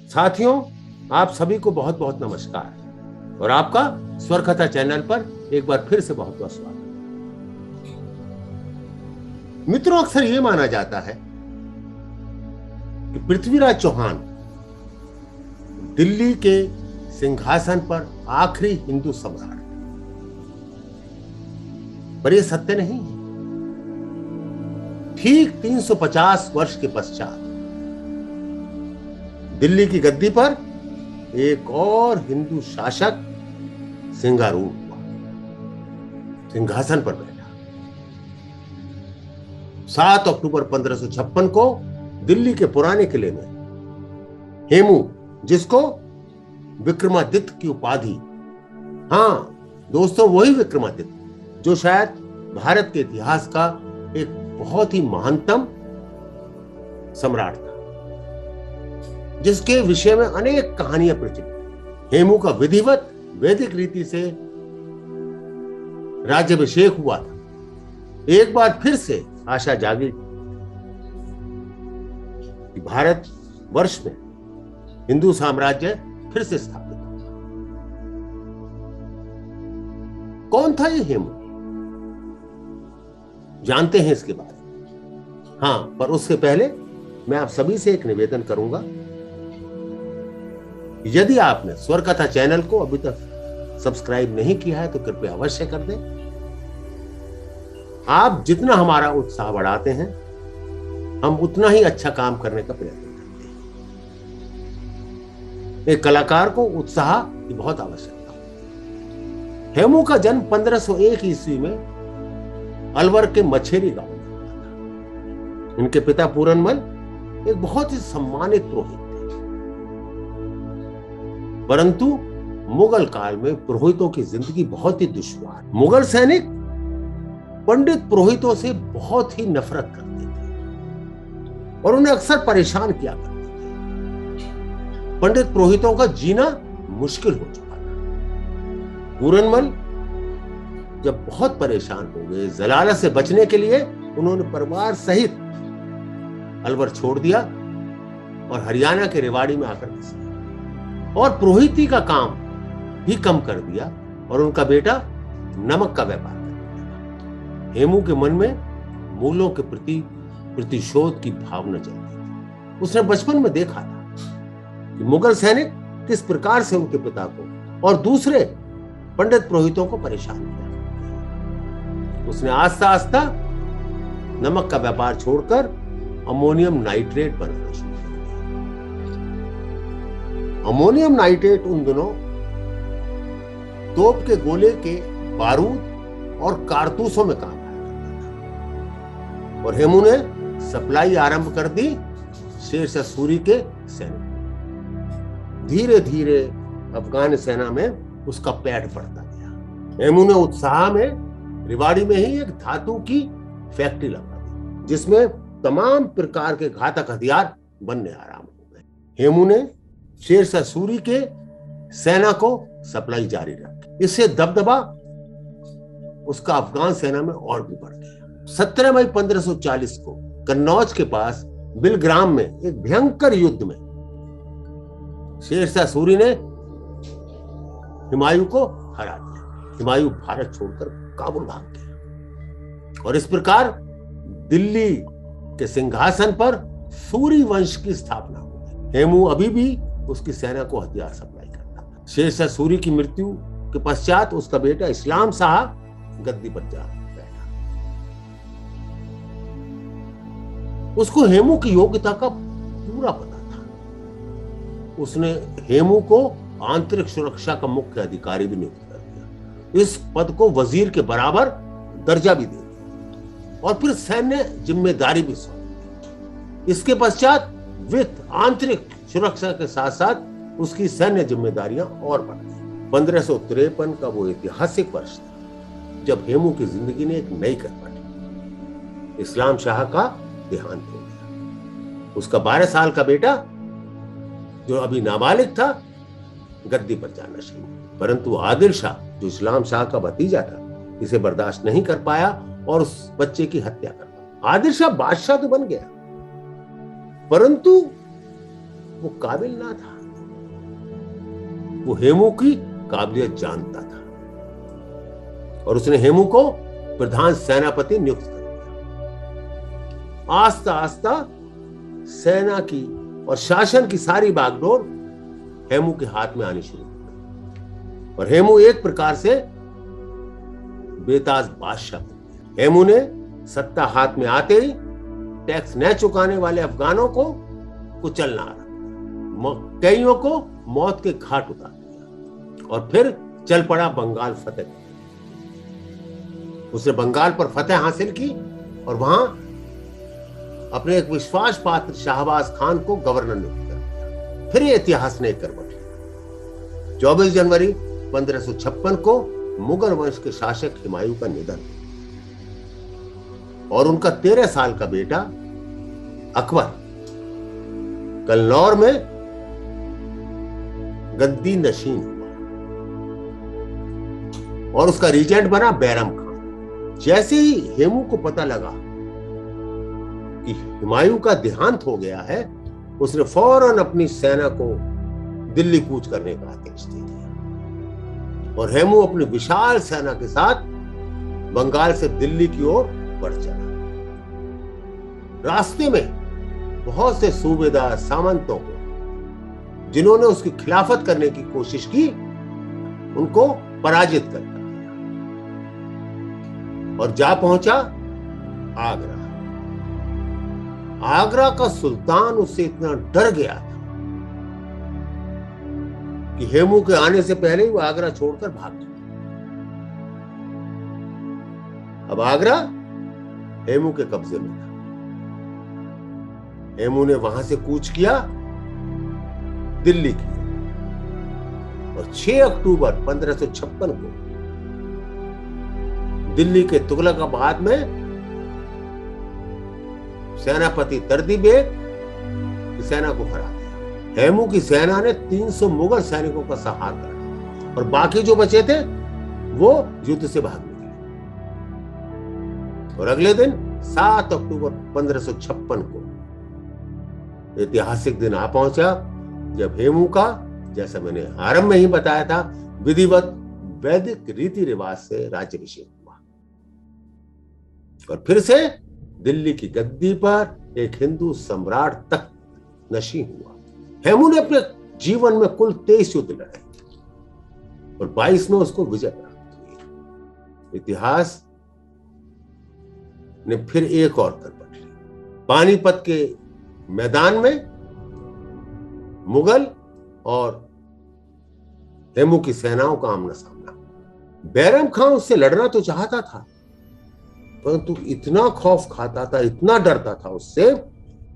साथियों, आप सभी को बहुत बहुत नमस्कार और आपका स्वर कथा चैनल पर एक बार फिर से बहुत बहुत स्वागत। मित्रों, अक्सर ये माना जाता है कि पृथ्वीराज चौहान दिल्ली के सिंहासन पर आखिरी हिंदू सम्राट, पर यह सत्य नहीं। ठीक 350 वर्ष के पश्चात दिल्ली की गद्दी पर एक और हिंदू शासक सिंगारूढ़ हुआ, सिंहासन पर बैठा। 7 अक्टूबर 1556 को दिल्ली के पुराने किले में हेमू, जिसको विक्रमादित्य की उपाधि, हाँ दोस्तों, वही विक्रमादित्य जो शायद भारत के इतिहास का एक बहुत ही महानतम सम्राट था, जिसके विषय में अनेक कहानियां प्रचलित। हेमू का विधिवत वैदिक रीति से राज्याभिषेक हुआ था। एक बार फिर से आशा जागी कि भारत वर्ष में हिंदू साम्राज्य फिर से स्थापित होगा। कौन था ये हेमू, जानते हैं इसके बारे में। हाँ, पर उससे पहले मैं आप सभी से एक निवेदन करूंगा, यदि आपने स्वर कथा चैनल को अभी तक सब्सक्राइब नहीं किया है तो कृपया अवश्य कर दें। आप जितना हमारा उत्साह बढ़ाते हैं, हम उतना ही अच्छा काम करने का प्रयत्न करते हैं। एक कलाकार को उत्साह की बहुत आवश्यकता होती है। हेमू का जन्म 1501 ईस्वी में अलवर के मछेरी गांव में हुआ था। इनके पिता पूरनमल एक बहुत ही सम्मानित पुरोहित, परंतु मुगल काल में पुरोहितों की जिंदगी बहुत ही दुश्वार। मुगल सैनिक पंडित पुरोहितों से बहुत ही नफरत करते थे और उन्हें अक्सर परेशान किया करते थे। पंडित पुरोहितों का जीना मुश्किल हो चुका था। पूरनमल जब बहुत परेशान हो गए, जलालत से बचने के लिए उन्होंने परिवार सहित अलवर छोड़ दिया और हरियाणा के रेवाड़ी में आकर बस गए और पुरोहिती का काम भी कम कर दिया और उनका बेटा नमक का व्यापार करने लगा। हेमू के मन में मूलों के प्रति प्रतिशोध की भावना जलती थी। उसने बचपन में देखा था कि मुगल सैनिक किस प्रकार से उनके पिता को और दूसरे पंडित पुरोहितों को परेशान किया। उसने आस्ता आस्ता नमक का व्यापार छोड़कर अमोनियम नाइट्रेट बनाना शुरू। अमोनियम नाइट्रेट उन दिनों तोप के गोले के बारूद और कारतूसों में काम आया करता था और हेमू ने सप्लाई आरंभ कर दी शेरशाह सूरी के सैनिकों। धीरे धीरे अफगान सेना में उसका पैठ पड़ता गया। हेमू ने उत्साह में रेवाड़ी में ही एक धातु की फैक्ट्री लगा दी, जिसमें तमाम प्रकार के घातक हथियार बनने आराम हो गए। हेमू ने शेरशाह सूरी के सेना को सप्लाई जारी रखी। इससे दबदबा उसका अफगान सेना में और भी बढ़ गया। 17 मई 1540 को कन्नौज के पास बिलग्राम में एक भयंकर युद्ध में शेरशाह सूरी ने हुमायूं को हरा दिया। हुमायूं भारत छोड़कर काबुल भाग गया और इस प्रकार दिल्ली के सिंहासन पर सूरी वंश की स्थापना हो गई। हेमू अभी भी उसकी सेना को हथियार सप्लाई करता था। शेरशाह सूरी की मृत्यु के पश्चात उसका बेटा इस्लाम शाह गद्दी पर जा बैठा। उसको हेमू की योग्यता का पूरा पता था। उसने हेमू को आंतरिक सुरक्षा का मुख्य अधिकारी भी नियुक्त कर दिया। इस पद को वजीर के बराबर दर्जा भी दे दिया और फिर सैन्य जिम्मेदारी भी सौंपी। इसके पश्चात वित्त, आंतरिक सुरक्षा के साथ साथ उसकी सैन्य जिम्मेदारियां और बढ़ गई। 1553 का वो ऐतिहासिक वर्ष था जब हेमू की जिंदगी ने एक नई कर पाई। इस्लाम शाह का देहांत हो गया। उसका 12 साल का बेटा, जो अभी नाबालिग था, गद्दी पर जाना शुरू। परंतु आदिल शाह, जो इस्लाम शाह का भतीजा था, इसे बर्दाश्त नहीं कर पाया और उस बच्चे की हत्या कर दी। आदिल शाह बादशाह तो बन गया, परंतु वो काबिल ना था। वो हेमू की काबिलियत जानता था और उसने हेमू को प्रधान सेनापति नियुक्त कर दिया। आस्ता आस्ता सेना की और शासन की सारी बागडोर हेमू के हाथ में आनी शुरू हो गई और हेमू एक प्रकार से बेताज बादशाह बन गया। हेमू ने सत्ता हाथ में आते ही टैक्स न चुकाने वाले अफगानों को कुचलना आरंभ, कईयों को मौत के घाट उतार दिया और फिर चल पड़ा बंगाल फतेह। उसने बंगाल पर फतेह हासिल की और वहां अपने एक विश्वास पात्र शाहबाज खान को गवर्नर नियुक्त कर दिया। फिर इतिहास ने एक करवट लिया। 24 जनवरी 1556 को मुगल वंश के शासक हुमायूं का निधन और उनका 13 साल का बेटा अकबर कन्नौर में गद्दी नशीन हुआ और उसका रीजेंट बना बैरम खान। जैसे ही हेमू को पता लगा कि हुमायूं का देहांत हो गया है, उसने फौरन अपनी सेना को दिल्ली कूच करने का आदेश दे दिया और हेमू अपनी विशाल सेना के साथ बंगाल से दिल्ली की ओर बढ़ चला। रास्ते में बहुत से सूबेदार सामंतों को, जिन्होंने उसकी खिलाफत करने की कोशिश की, उनको पराजित कर दिया और जा पहुंचा आगरा। आगरा का सुल्तान उससे इतना डर गया था कि हेमू के आने से पहले ही वो आगरा छोड़कर भाग गया। अब आगरा हेमू के कब्जे में था। हेमू ने वहां से कूच किया दिल्ली की और 6 अक्टूबर 1556 को दिल्ली के तुगलकाबाद में सेनापति तर्दी बेग की सेना को हरा दिया। हेमू की सेना ने 300 मुगल सैनिकों का संहार कर और बाकी जो बचे थे वो युद्ध से भाग निकले और अगले दिन 7 अक्टूबर 1556 को ऐतिहासिक दिन आ पहुंचा जब हेमू का, जैसा मैंने आरंभ में ही बताया था, विधिवत वैदिक रीति रिवाज से राज्याभिषेक हुआ और फिर से दिल्ली की गद्दी पर एक हिंदू सम्राट तक नशीं हुआ। हेमू ने अपने जीवन में कुल 23 युद्ध लड़े और 22 में उसको विजय प्राप्त हुई। इतिहास ने फिर एक और करवट ली। पानीपत के मैदान में मुगल और हेमू की सेनाओं का आमना सामना। बैरम खान उससे लड़ना तो चाहता था, परंतु इतना खौफ खाता था, इतना डरता था उससे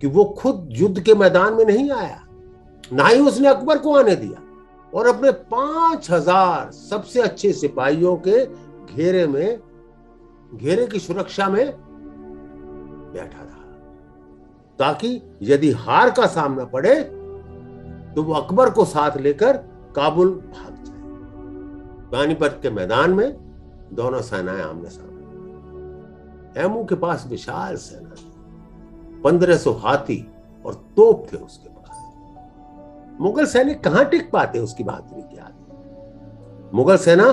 कि वो खुद युद्ध के मैदान में नहीं आया, ना ही उसने अकबर को आने दिया और अपने 5000 सबसे अच्छे सिपाहियों के घेरे की सुरक्षा में बैठा रहा ताकि यदि हार का सामना पड़े तो वो अकबर को साथ लेकर काबुल भाग जाए। पानीपत के मैदान में दोनों सेनाएं आमने सामने। हेमू के पास विशाल सेना, 1500 हाथी और तोप थे उसके पास। मुगल सैनिक कहां टिक पाते उसकी बहादुरी के आगे। मुगल सेना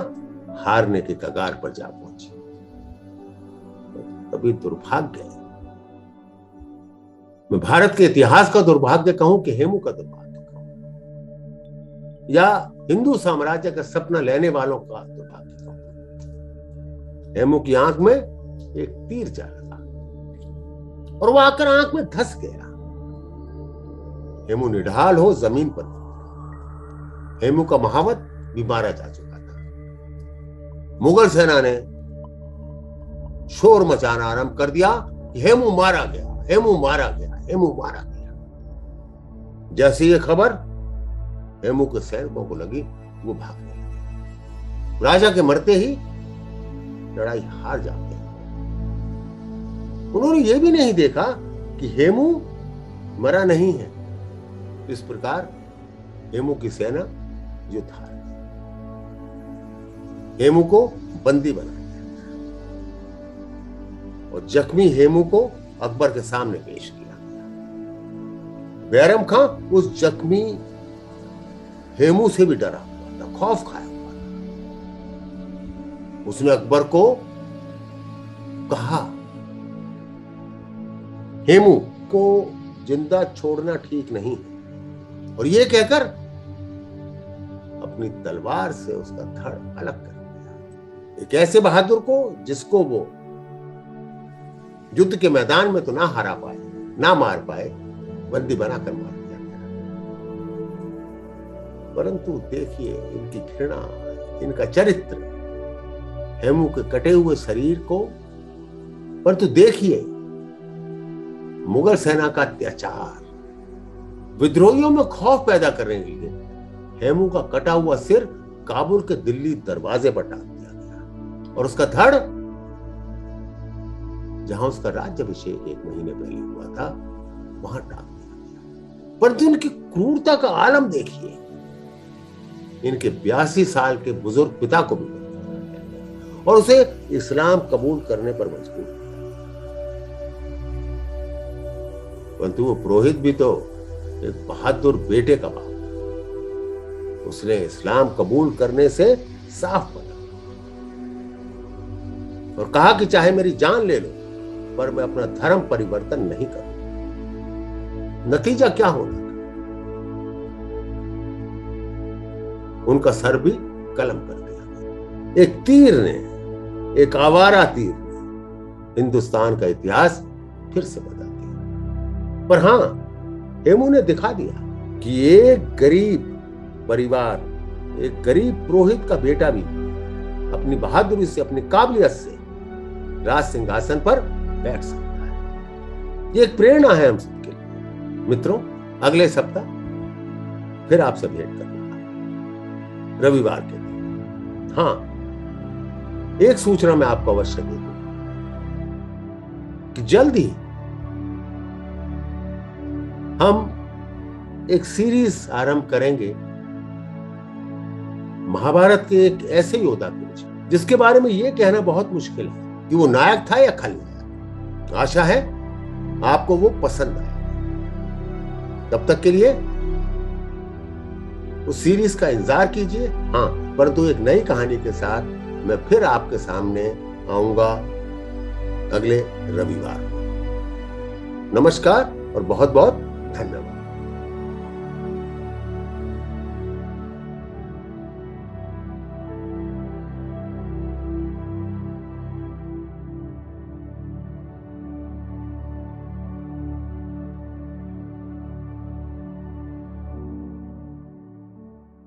हारने के कगार पर जा पहुंची। तभी दुर्भाग्य, मैं भारत के इतिहास का दुर्भाग्य कहूं कि हेमू का दुर्भाग्य कहूं या हिंदू साम्राज्य का सपना लेने वालों का दुर्भाग्य कहूं, हेमू की आंख में एक तीर जा लगा और वो आकर आंख में धंस गया। हेमू निढाल हो जमीन पर। हेमू का महावत भी मारा जा चुका था। मुगल सेना ने शोर मचाना आरंभ कर दिया कि हेमू मारा गया, हेमू मारा गया, हेमू मारा गया। जैसे ये खबर हेमू के सैनिकों को लगी, वो भाग गए। राजा के मरते ही लड़ाई हार जाते हैं। उन्होंने ये भी नहीं देखा कि हेमू मरा नहीं है। इस प्रकार हेमू की सेना युद्ध हार गई। हेमू को बंदी बना दिया और जख्मी हेमू को अकबर के सामने पेश किया। बैरम खां उस जख्मी हेमू से भी डरा हुआ था, खौफ खाया हुआ था। उसने अकबर को कहा, हेमू को जिंदा छोड़ना ठीक नहीं है, और ये कहकर अपनी तलवार से उसका धड़ अलग कर दिया। एक ऐसे बहादुर को जिसको वो युद्ध के मैदान में तो ना हरा पाए, ना मार पाए, बंदी बनाकर मार दिया गया। परंतु देखिए इनकी घृणा, इनका चरित्र, हेमू के कटे हुए शरीर को। परंतु देखिए मुगल सेना का अत्याचार, विद्रोहियों में खौफ पैदा करने के लिए हेमू का कटा हुआ सिर काबुल के दिल्ली दरवाजे पर टांग दिया गया, और उसका धड़ जहां उसका राज्याभिषेक 1 महीने पहले हुआ था वहां टांग दिया गया। परंतु इनकी क्रूरता का आलम देखिए, इनके 82 साल के बुजुर्ग पिता को भी बंदी बना दिया गया और उसे इस्लाम कबूल करने पर मजबूर किया। परंतु वो पुरोहित भी तो एक बहादुर बेटे का बाप, उसने इस्लाम कबूल करने से साफ मना और कहा कि चाहे मेरी जान ले लो पर मैं अपना धर्म परिवर्तन नहीं करूंगा। नतीजा क्या होना था? उनका सर भी कलम कर दिया। एक तीर ने, एक आवारा तीर ने हिंदुस्तान का इतिहास फिर से बदल दिया। पर हां, हेमू ने दिखा दिया कि एक गरीब परिवार, एक गरीब पुरोहित का बेटा भी अपनी बहादुरी से, अपनी काबिलियत से राज सिंहासन पर बैठ सकता है। ये एक प्रेरणा है हम सबके लिए। मित्रों, अगले सप्ताह फिर आपसे भेंट करूंगा रविवार के दिन। हाँ, एक सूचना मैं आपको अवश्य दे दूं कि जल्द ही हम एक सीरीज आरंभ करेंगे महाभारत के एक ऐसे योद्धा के विषय, जिसके बारे में यह कहना बहुत मुश्किल है कि वो नायक था या खलनायक। आशा है आपको वो पसंद आए। तब तक के लिए उस सीरीज का इंतजार कीजिए। हाँ, परंतु एक नई कहानी के साथ मैं फिर आपके सामने आऊंगा अगले रविवार। नमस्कार और बहुत बहुत धन्यवाद।